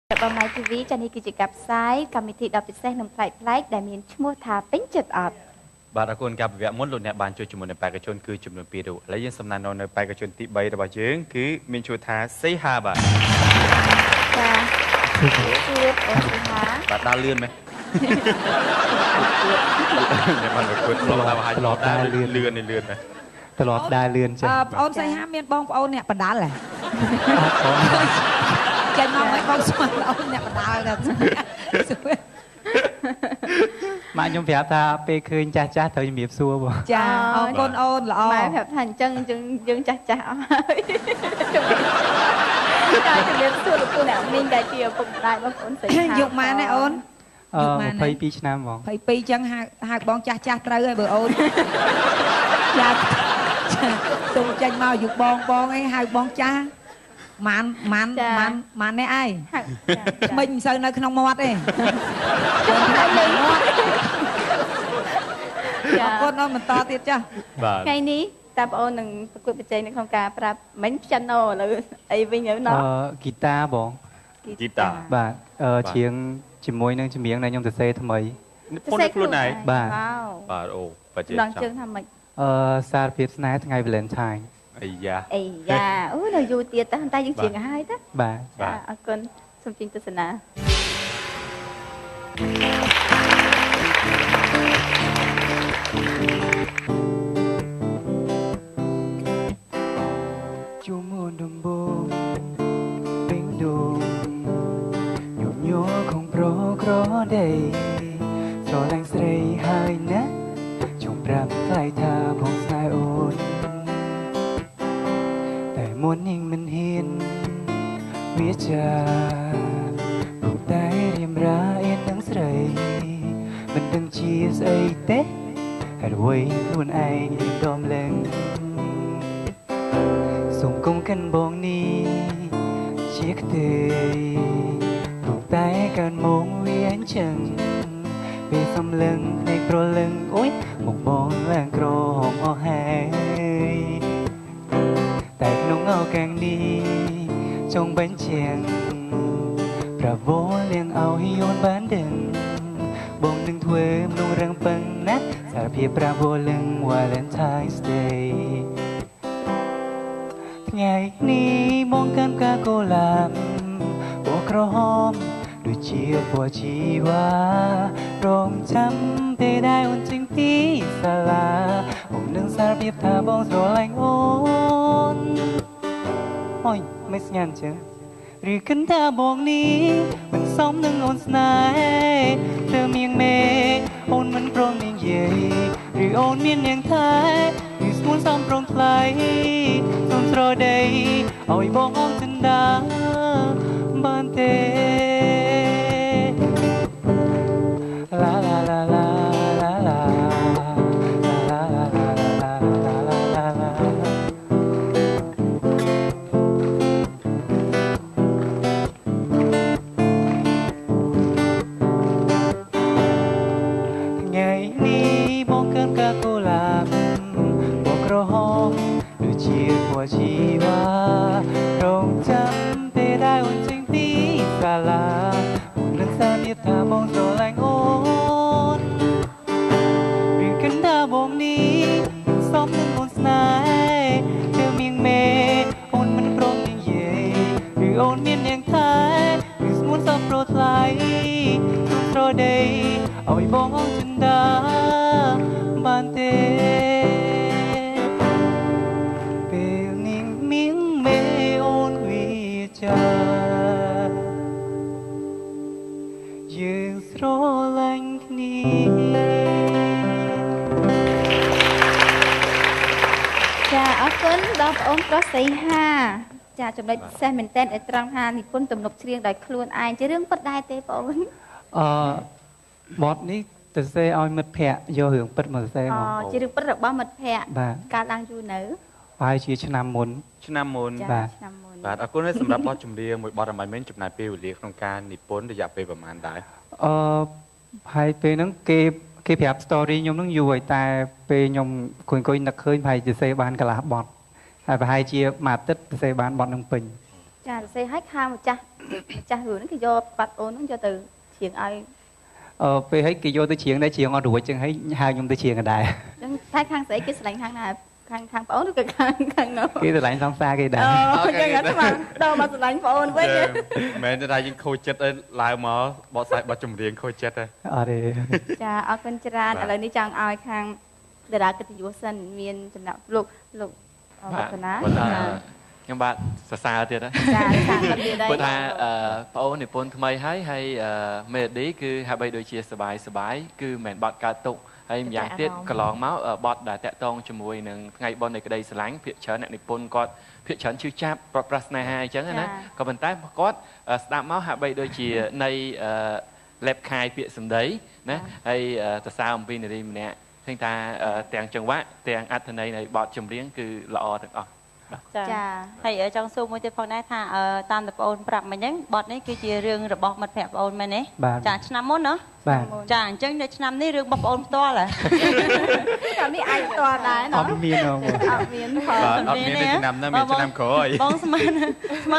Bà Mai TV ចានេះគឺជាការផ្សាយកម្មវិធីដ៏ពិសេសនិងប្លែកៗដែលមានឈ្មោះថាពេញចិត្តអត់បាទអរគុណការវិវៈមុនលោកអ្នកបានជួយជាមួយនឹងបេក្ខជនគឺចំនួន2រូបឥឡូវយើងសំណាននៅបេក្ខជនទី3របស់យើងគឺមានឈ្មោះថាសេហាបាទចាជួបអូនសេហាបាទដើរលឿនមែនខ្ញុំបានប្រកួតធ្លាប់ហើយធ្លាប់ដើរលឿននេះលឿនណាស់ធ្លាប់ដើរលឿនចា៎បងអូនសេហាមានបងប្អូនអ្នកបដាល់ហ៎ចាញ់មកឲ្យបងស្មានអូនអ្នកបដាល់ទៅម៉ាក់ខ្ញុំប្រាប់ថាពេលឃើញចាស់ត្រូវជំរាបសួរបងចាអរគុណអូនល្អម៉ែប្រាប់ថាអញ្ចឹងយើងចាស់អស់ហើយចាជំរាបសួរលោកគ្រូអ្នកមីងដែលជាឪពុកម្ដាយបងប្អូនសេហាយកម៉ានណាអូន22ឆ្នាំហ្មង22អញ្ចឹងហៅបងចាស់ត្រូវហើយបើអូនចាស់ទុំចាញ់មកយកបងអីហៅបងចាស់ម៉ាននេះអីមិញមិនសូវនៅក្នុងមាត់ទេអរគុណអូនបន្តទៀតចាស់ថ្ងៃនេះតើបងអូននឹងប្រកួតប្រជែងនៅក្នុងការប្រាប់មិញព្យ៉ាណូឥឡូវអីវិញទៅណោះហ្គីតាបងហ្គីតាបាទច្រៀងជាមួយនឹងចម្រៀងដែលខ្ញុំសរសេរថ្មីពុនខ្លួនឯងបាទបាទអូបាច់ដល់ជើងថាម៉េចសារភាពស្នេហ៍ថ្ងៃ Valentine អាយ៉ាអូនៅយូរទៀតតែយើងច្រៀងឲ្យទៅបាទអរគុណសូមជិញទស្សនាជួមុនដំបូងពេញដងញញ័រของប្រក្រដីស្រឡាញ់ស្រីហើយណាជុំប្រាប់ថ្លៃថាផងស្នេហ៍អូនតែមុននឹងមិនហ៊ានវាចាព្រោះតែរៀមរាអៀននឹងស្រីមិនដឹងជាស្អីទេហេតុអ្វីខ្លួនឯងដំឡឹងសូមកុំកិនបងនេះជាខ្ទេព្រោះតែការមកវាអញ្ចឹងពេលសំឡឹងភ្នែកប្រលឹងអូយមកបងឡើងក្រហមអស់ហើយតែក្នុងឱកាសនេះចង់បញ្ជាក់ប្រវល់លៀងឲ្យយូនបានដឹងបងនឹងធ្វើមនុស្សរឹងប៉ឹងណាស់សារភាពប្រវល់លឹង Valentine's Day ថ្ងៃនេះមកកាន់កាកូឡាបពណ៌ក្រហមដូចជាពណ៌ជីវ៉ារងចាំពេលដែលអូនចេញពីសាលាអូននឹងសារភាពថាបងស្រឡាញ់អូនអូយមិនស្ងាត់ចឹងឬគិនថាបងនេះមិនសមនឹងអូនស្នេហ៍ធ្វើមៀងមេអូនមិនព្រមនិយាយឬអូនមាននាងថែឬស្មួនសំប្រងថ្លៃសូមស្រដីឲ្យបងអងចិនដាបានទេឡាឡាឡាឡាឡាឡាថ្ងៃនេះមកកាន់កាកូឡាបពណ៌ក្រហមដូចជាពណ៌ជីវ៉ារងចាំពេលដែលអូនចេញពីសាលាអូននឹងសារភាពថាបងស្រឡាញ់អូនរៀងគិនថាបងនេះមិនសមនឹងអូនស្នេហ៍ធ្វើមៀងមេអូនមិនព្រមនិយាយឬអូនមាននាងថែឬស្មួនសំប្រោថ្លៃសូមស្រដីឲ្យបងអងចិនដាបានទេពេលនាងមៀងមេអូនវាចាយើងស្រឡាញ់គ្នាចាអរគុណដល់បងអូនប្រុសសីហាចាចំណុចពិសេសមែនតើត្រង់ថានិពន្ធទំនុកច្រៀងដោយខ្លួនឯងជារឿងពិតដែរទេបងអូនបទនេះទៅសេឲ្យមិត្តភ័ក្ដិយករឿងពិតមកសរសេរមកជារឿងពិតរបស់មិត្តភ័ក្ដិកាលឡើងយូរនៅហើយជាឆ្នាំមុនបាទបាទអរគុណសម្រាប់បទចម្រៀងមួយបទរបស់មិញចំណាយពេលវេលាក្នុងការនិពន្ធរយៈពេលប្រហែលដែរហើយពេលហ្នឹងគេប្រាប់ story ខ្ញុំហ្នឹងយូរហើយតែពេលខ្ញុំអង្គុយនឹកឃើញប្រហែលជាសេបានកន្លះបទហើយប្រហែលជាមួយអាទិត្យសេបានបទហ្នឹងពេញ ចាសរសេរឲ្យខាងម្ចាស់រឿងហ្នឹងគេយកបាត់អូនហ្នឹងយកទៅច្រៀងឲ្យ ពេលឲ្យគេយកទៅច្រៀងដែរច្រៀងអត់រួចចឹងហើយហៅខ្ញុំទៅច្រៀងក៏ដែរ ចឹងតែខាងស្រីគេស្រឡាញ់ខាងណាខាងប្អូនឬក៏ខាងនោះ គេស្រឡាញ់សង្សារគេដែរ ចឹងអត់ស្មានដល់មកស្រឡាញ់ប្អូនវិញ មែនតែយើងខូចចិត្តឲ្យឡើងមកបកស្រាយបទចម្រៀងខូចចិត្តហ៎ អត់ទេ ចាអរគុណច្រើនឥឡូវនេះចង់ឲ្យខាងតារាកិត្តិយសសិនមានចំណាប់លោកវឌ្ឍនា ខ្ញុំបាទសរសើរទៀតណា ចាខាងគាត់ទៀតដែរ ព្រោះថាប្អូននិពន្ធថ្មីហើយមេឡូឌីគឺហាក់បីដូចជាសបាយគឺមិនមែនបត់កើតទុកហើយម្យ៉ាងទៀតកន្លងមកបត់ដែលតាក់ទងជាមួយនឹងថ្ងៃបុណ្យនៃក្តីស្រឡាញ់ភាគច្រើនអ្នកនិពន្ធគាត់ភាគច្រើនជឿចាប់ប្រត់ប្រាស្នេហាអញ្ចឹងណាក៏ប៉ុន្តែគាត់ស្ដាប់មកហាក់បីដូចជានៃលេបខាយពាក្យសម្ដីណាហើយសរសើរអំពីនារីម្នាក់ឃើញថាទាំងចង្វាក់ទាំងអត្ថន័យនៃបទចម្រៀងគឺល្អទាំងអស់ ចា ហើយចង់សួរមួយទៀតផងដែរថាតាមតែបងអូនប្រាប់មិញហ្នឹងបទនេះគឺជារឿងរបស់មិត្តភក្តិបងអូនមែនទេចាឆ្នាំមុនណា បាទ ចាអញ្ចឹងនៅឆ្នាំនេះរឿងរបស់បងអូនផ្ទាល់ហ៎ តាមនេះអាចផ្ទាល់ដែរ អត់មានហ៎ អត់មានផង អត់មានទេឆ្នាំនេះមានឆ្នាំក្រោយ បងស្មាន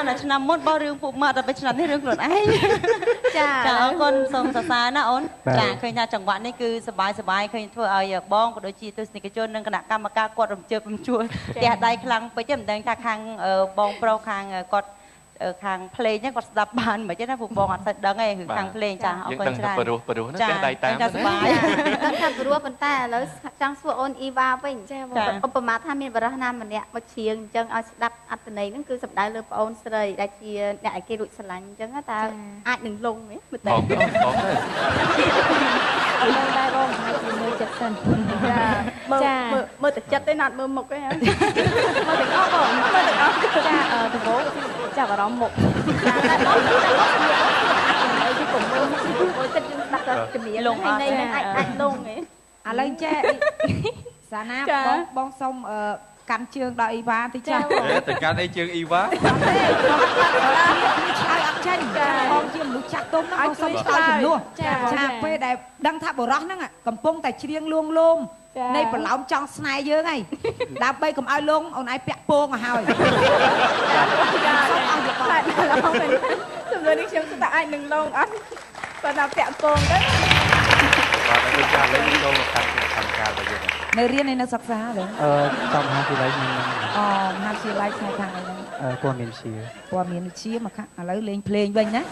តែឆ្នាំមុនបងរឿងពួកម៉ាក់ដល់ពេលឆ្នាំនេះរឿងខ្លួនឯង ចា ចាអរគុណសូមសរសើរណាអូនចាឃើញថាចង្វាក់នេះគឺសប្បាយឃើញធ្វើឲ្យបងក៏ដូចជាទស្សនិកជននិងគណៈកម្មការគាត់រំជើបរំជួលផ្ទះដៃខ្លាំងពេកទេមិនដឹងថាខាងបងប្រុសខាងគាត់ខាងភ្លេងហ្នឹងគាត់ស្ដាប់បានមិនទេណាពួកបងអត់សូវដឹងទេគឺខាងភ្លេងចាអរគុណច្រើន ព្រោះណាផ្ទះដៃតាម ចាសប្បាយ ដឹងថាព្រោះប៉ុន្តែឥឡូវចង់សួរអូនអ៊ីវ៉ាវិញឧបមាថាមានបរិះណាម្នាក់មកច្រៀងអញ្ចឹងឲ្យស្ដាប់អត្ថន័យហ្នឹងគឺសំដៅលើប្អូនស្រីដែលជាអ្នកឲ្យគេរួចស្រឡាញ់អញ្ចឹងតើអាចនឹងលងទេមើលទៅ បង អត់ដឹងដែរបងហើយមើលចិត្តសិនចាមើលតែចិត្តទេណាត់មើលមុខទេមើលទាំងអស់បងមើលទាំងអស់ចាដំបូងចាប់អារម្មណ៍មុខចាតែបងគឺតែបងស្គាល់អីគឺកុំមើលមុខអូយចិត្តយើងស្ដាប់តែជំនាញលងហើយនេះអាចលងហ៎ ឥឡូវចេះសាណាបងសុំកាន់ជើងដល់អ៊ីវ៉ាតិចចា តែកាន់អីជើងអ៊ីវ៉ា ឆ្លើយអត់ចេញបងជាមនុស្សចាស់ទុំណាបងសុំឆ្លើយចំនួនចាពេលដែលដឹងថាបរោះហ្នឹងកំពុងតែច្រៀងលួងលោមនៃប្រឡោមចង់ស្នេហ៍យើងហើយដើម្បីកុំឲ្យលងអូនឯងពាក់ពងឲ្យហើយចាសុំអស់យកបង ចំនួននេះខ្ញុំគិតថាអាចនឹងលងអត់បើថាពាក់ពងទៅ បាទដូចចាលេងចូលមកកាន់កម្មការរបស់យើង នៅរៀននៅសិក្សាទេ ចំហាពីឡៃខ្ញុំ អូមហាវិទ្យាល័យផ្នែកខាងអីហ្នឹង ព័ត៌មានជា ព័ត៌មានវិទ្យាមកខាងឥឡូវលេងភ្លេងវិញណា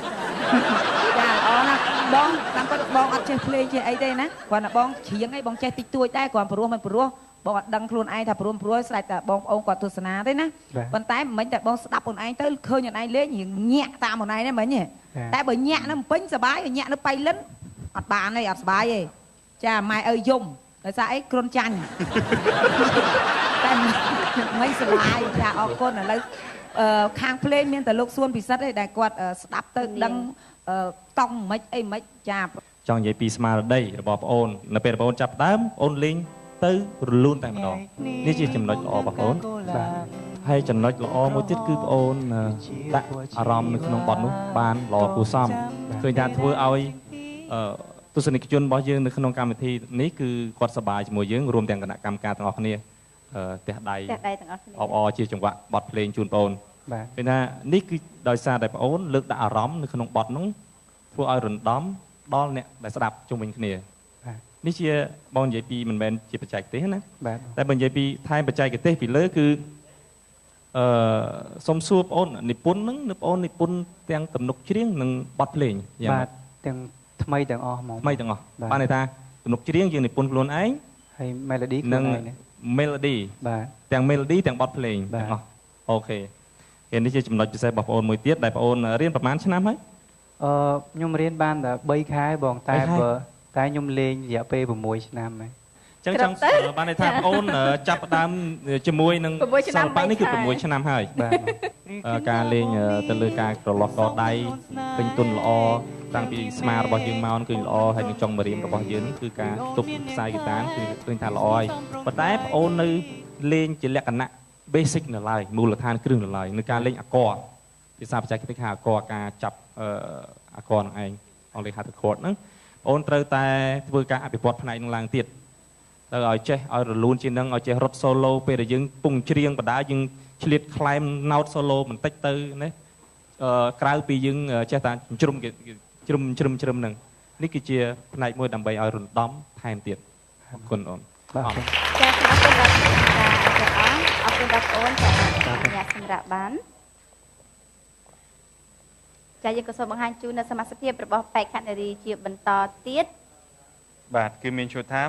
ចាល្អណាស់បងតាមគាត់បងអត់ចេះភ្លេងចេះអីទេណាគាត់ថាបងច្រៀងអីបងចេះតិចតួចដែរគាត់ព្រោះមិនព្រោះបងអត់ដឹងខ្លួនឯងថាព្រោះស្រេចតែបងប្អូនគាត់ទស្សនាទេណាប៉ុន្តែមិនតែបងស្ដាប់ខ្លួនឯងទៅឃើញខ្លួនឯងលេងរៀងញាក់តាមខ្លួនឯងហ្នឹងមិញតែបើញាក់នៅពេញសបាយញាក់នៅបៃលិនអត់បានទេអត់សបាយទេចាម៉ែឪយំដោយសារអីគ្រុនចាញ់តែមិនសបាយចាអរគុណឥឡូវខាងភ្លេងមានតែលោកសួនពិសិដ្ឋទេដែលគាត់ស្ដាប់ទៅដឹងតង់មិនអីមិនចា ចង់និយាយពីស្មារតីរបស់ប្អូននៅពេលប្អូនចាប់ដើមប្អូនលេងទៅរលូនតែម្ដងនេះជាចំណុចល្អរបស់ប្អូនហើយចំណុចល្អមួយទៀតគឺប្អូនដាក់អារម្មណ៍នៅក្នុងបទនោះបានល្អគួរសមឃើញថាធ្វើឲ្យទស្សនិកជនរបស់យើងនៅក្នុងកម្មវិធីនេះគឺគាត់សប្បាយជាមួយយើងរួមទាំងគណៈកម្មការទាំងអស់គ្នាផ្ទះដៃទាំងអស់គ្នា អបអរជាចង្វាក់បទភ្លេងជូនប្អូនឃើញថានេះគឺដោយសារតែប្អូនលើកដាក់អារម្មណ៍នៅក្នុងបទនោះធ្វើឲ្យរំដំដល់អ្នកដែលស្ដាប់ជុំវិញគ្នានេះជាបងនិយាយពីមិនមែនជាបច្ចេកទេសណាតែបើនិយាយពីថែមបច្ចេកទេសពីលើគឺសុំសួរបងអូននិពន្ធហ្នឹងបងអូននិពន្ធទាំងទំនុកច្រៀងនិងបទភ្លេងយ៉ាងម៉េច ទាំងថ្មីទាំងអស់ហ្មង ថ្មីទាំងអស់បានន័យថាទំនុកច្រៀងយើងនិពន្ធខ្លួនឯង ហើយ melody និង melody បាទ ទាំង melody ទាំងបទភ្លេងទាំងអស់អូខេនេះជាចំណុចពិសេសរបស់បងអូនមួយទៀតដែលបងអូនរៀនប្រហែលឆ្នាំហើយ ខ្ញុំរៀនបានតែ3ខែបងតែខ្ញុំលេងរយៈពេល6ឆ្នាំហើយ ចឹងចង់បានន័យថាបងអូនចាប់ផ្ដើមជាមួយនឹងសិល្បៈនេះគឺ6ឆ្នាំហើយបាទការលេងទៅលើការក្រឡោះកដៃពេញទុនល្អតាំងពីស្មារបស់យើងមកគឺល្អហើយនឹងចុងម្រាមរបស់យើងគឺការទប់ខ្សែហ្គីតាគឺឃើញថាល្អហើយប៉ុន្តែបងអូននៅលេងជាលក្ខណៈ basic នៅឡើយមូលដ្ឋានគ្រឹះនៅឡើយនៅការលេងអាក័រភាសាបច្ចេកទេសហៅអាក័រការចាប់អាក័រនឹងឯងអង់គ្លេសហៅថា chord ហ្នឹងបងអូនត្រូវតែធ្វើការអភិវឌ្ឍផ្នែកនឹងឡើងទៀតទៅឲ្យចេះឲ្យរលូនជាងនឹងឲ្យចេះរត់ solo ពេលដែលយើងពងច្រៀងបដាយើងឆ្លៀតខ្លែម note solo បន្តិចទៅណា ក្រៅពីយើងចេះតែជ្រុំហ្នឹងនេះគឺជាផ្នែកមួយដើម្បីឲ្យរំដំថែមទៀតអរគុណអូនចាអរគុណដល់អូនចាអ្នកសម្រាប់បានចាយើងក៏សូមបង្ហាញជូននៅសមាជិកភាពរបស់បេក្ខនារីជាបន្តទៀតបាទគឺមានឈ្មោះថា